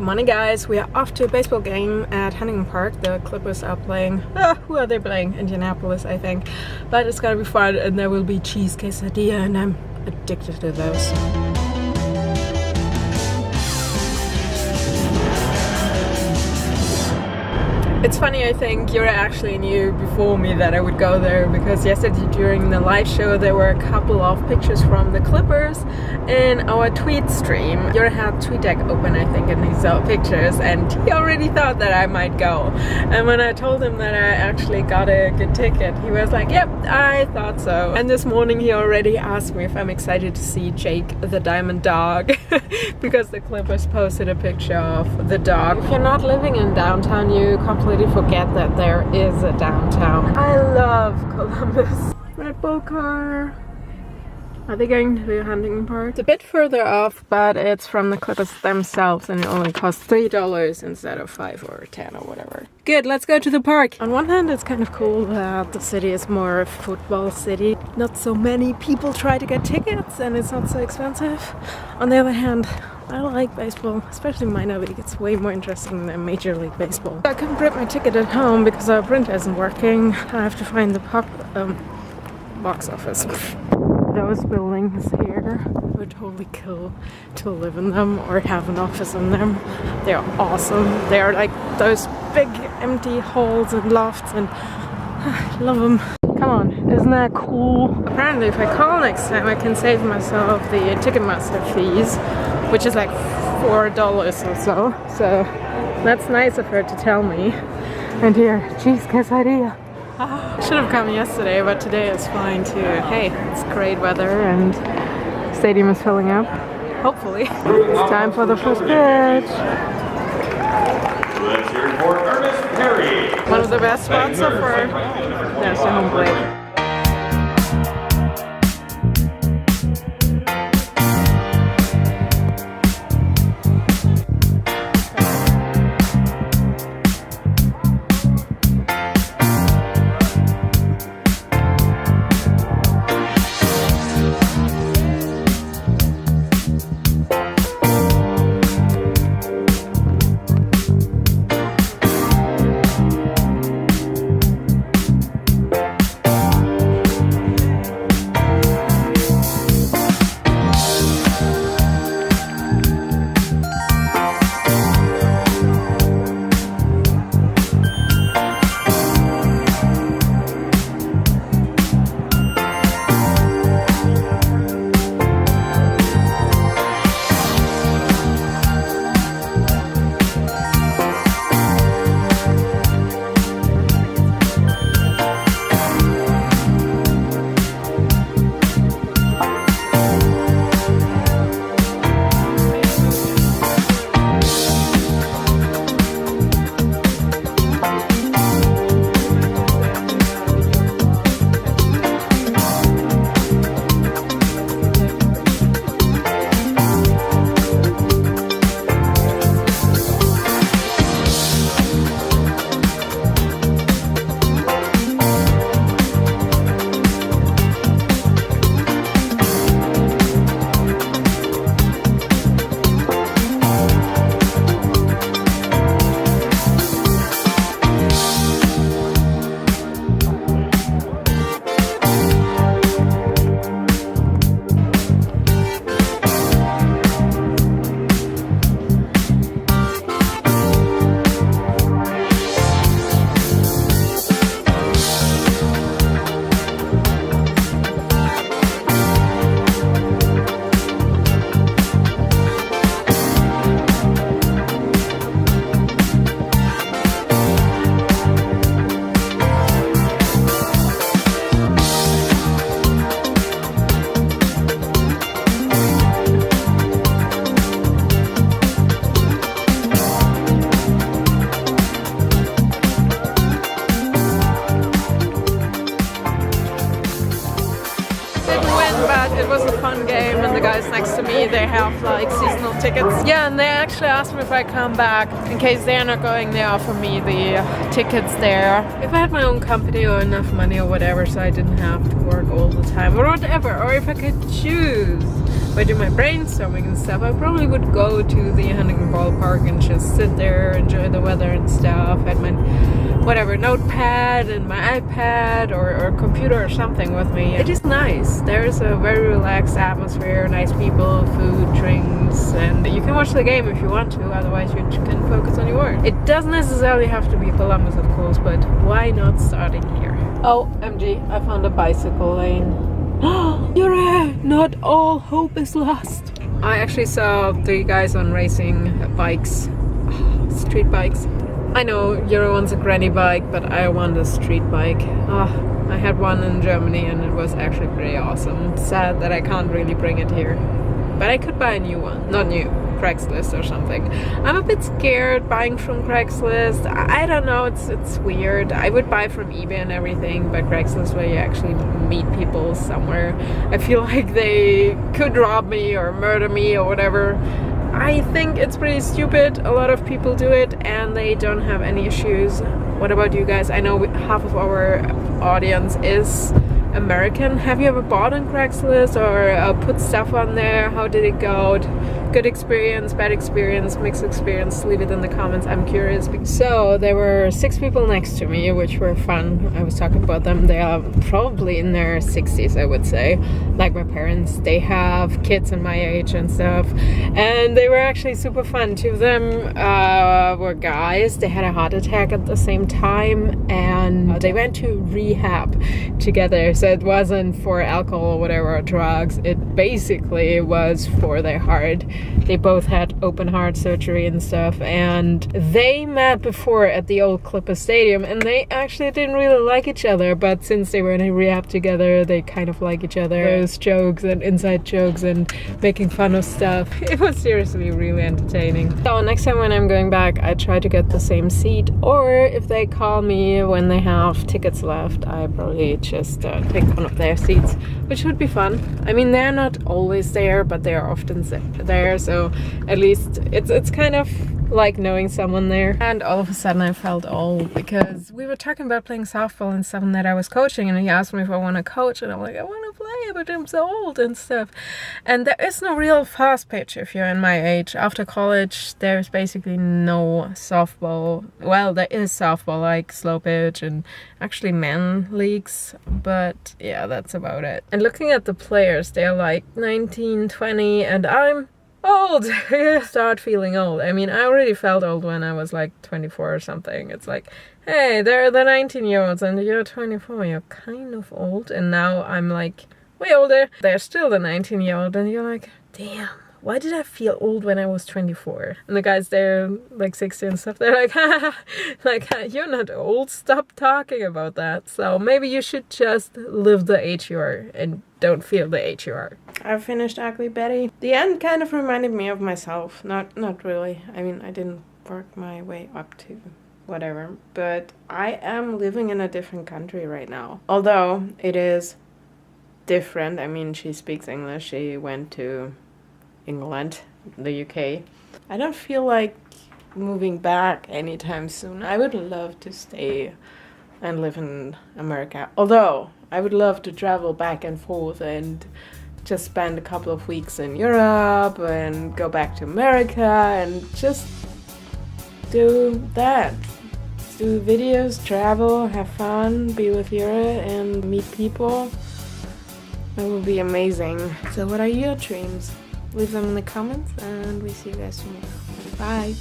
Morning guys, we are off to a baseball game at Huntington Park. The Clippers are playing, who are they playing? Indianapolis, I think. But it's gonna be fun and there will be cheese quesadilla and I'm addicted to those. It's funny, I think Jurre actually knew before me that I would go there because yesterday during the live show there were a couple of pictures from the Clippers in our tweet stream. Jurre had TweetDeck open, I think, and he saw pictures and he already thought that I might go. And when I told him that I actually got a good ticket, he was like, yep, I thought so. And this morning he already asked me if I'm excited to see Jake the Diamond Dog because the Clippers posted a picture of the dog. If you're not living in downtown, you completely forget that there is a downtown. I love Columbus. Red Bull car. Are they going to the Huntington Park? It's a bit further off, but it's from the Clippers themselves and it only costs $3 instead of $5 or $10 or whatever. Good, let's go to the park. On one hand, it's kind of cool that the city is more a football city. Not so many people try to get tickets and it's not so expensive. On the other hand, I like baseball, especially minor league. It's way more interesting than Major League Baseball. I couldn't print my ticket at home because our printer isn't working. I have to find the box office. Those buildings here would totally kill to live in them or have an office in them. They're awesome. They're like those big empty halls and lofts and I love them. Come on, isn't that cool? Apparently if I call next time I can save myself the Ticketmaster fees, which is like $4 or so. So that's nice of her to tell me. And here, cheese quesadilla. Should have come yesterday, but today is fine too. Hey, it's great weather and stadium is filling up. Hopefully. It's time for the first pitch. Let's hear it for Ernest Perry. One of the best spots so far. There's the home plate. It was a fun game and the guys next to me, they have like seasonal tickets. Yeah, and they actually asked me if I come back in case they're not going, they offer me the tickets there. If I had my own company or enough money or whatever so I didn't have to work all the time or whatever, or if I could choose by doing my brainstorming and stuff, I probably would go to the Huntington ballpark and just sit there, enjoy the weather and stuff. Had my whatever notepad and my iPad or computer or something with me. It is nice. There's a very relaxed atmosphere, nice people, food, drinks, and you can watch the game if you want to, otherwise you can focus on your work. It doesn't necessarily have to be Columbus, of course, but why not starting here? Oh, MG, I found a bicycle lane. Jurre! Not all hope is lost. I actually saw 3 guys on racing bikes, street bikes. I know Jurre wants a granny bike, but I want a street bike. I had one in Germany and it was actually pretty awesome. Sad that I can't really bring it here. But I could buy a new one. Not new, Craigslist or something. I'm a bit scared buying from Craigslist. I don't know, it's weird. I would buy from eBay and everything, but Craigslist where you actually meet people somewhere, I feel like they could rob me or murder me or whatever. I think it's pretty stupid. A lot of people do it and they don't have any issues. What about you guys? I know half of our audience is American. Have you ever bought on Craigslist or put stuff on there? How did it go? Good experience, bad experience, mixed experience? Leave it in the comments. I'm curious. So there were 6 people next to me, which were fun. I was talking about them. They are probably in their 60s, I would say. Like my parents, they have kids in my age and stuff. And they were actually super fun. 2 of them were guys. They had a heart attack at the same time and they went to rehab together. So it wasn't for alcohol or whatever, or drugs. It basically was for their heart. They both had open heart surgery and stuff, and they met before at the old Clipper Stadium, and they actually didn't really like each other, but since they were in a rehab together, they kind of like each other. There's jokes and inside jokes and making fun of stuff. It was seriously really entertaining. So next time when I'm going back, I try to get the same seat, or if they call me when they have tickets left, I probably just take one of their seats, which would be fun. I mean, they're not always there, but they are often there, so at least it's kind of like knowing someone there. And all of a sudden I felt old because we were talking about playing softball and someone that I was coaching, and he asked me if I want to coach, and I'm like, I want to play, but I'm so old and stuff. And there is no real fast pitch if you're in my age. After college there's basically no softball. Well, there is softball, like slow pitch and actually men leagues, but yeah, that's about it. And looking at the players, they're like 19, 20, and I'm old. Start feeling old. I mean, I already felt old when I was like 24 or something. It's like, hey, they're the 19-year-olds and you're 24. You're kind of old. And now I'm like way older. They're still the 19-year-old and you're like, damn, why did I feel old when I was 24? And the guys, they're like 60 and stuff. They're like, haha, like, you're not old. Stop talking about that. So maybe you should just live the age you are and don't feel the age you are. I finished Ugly Betty. The end kind of reminded me of myself. Not really. I mean, I didn't work my way up to whatever. But I am living in a different country right now. Although it is different. I mean, she speaks English. She went to England, the UK. I don't feel like moving back anytime soon. I would love to stay and live in America. Although I would love to travel back and forth and just spend a couple of weeks in Europe and go back to America and just do that. Do videos, travel, have fun, be with Jurre and meet people. That would be amazing. So what are your dreams? Leave them in the comments and we see you guys tomorrow. Bye.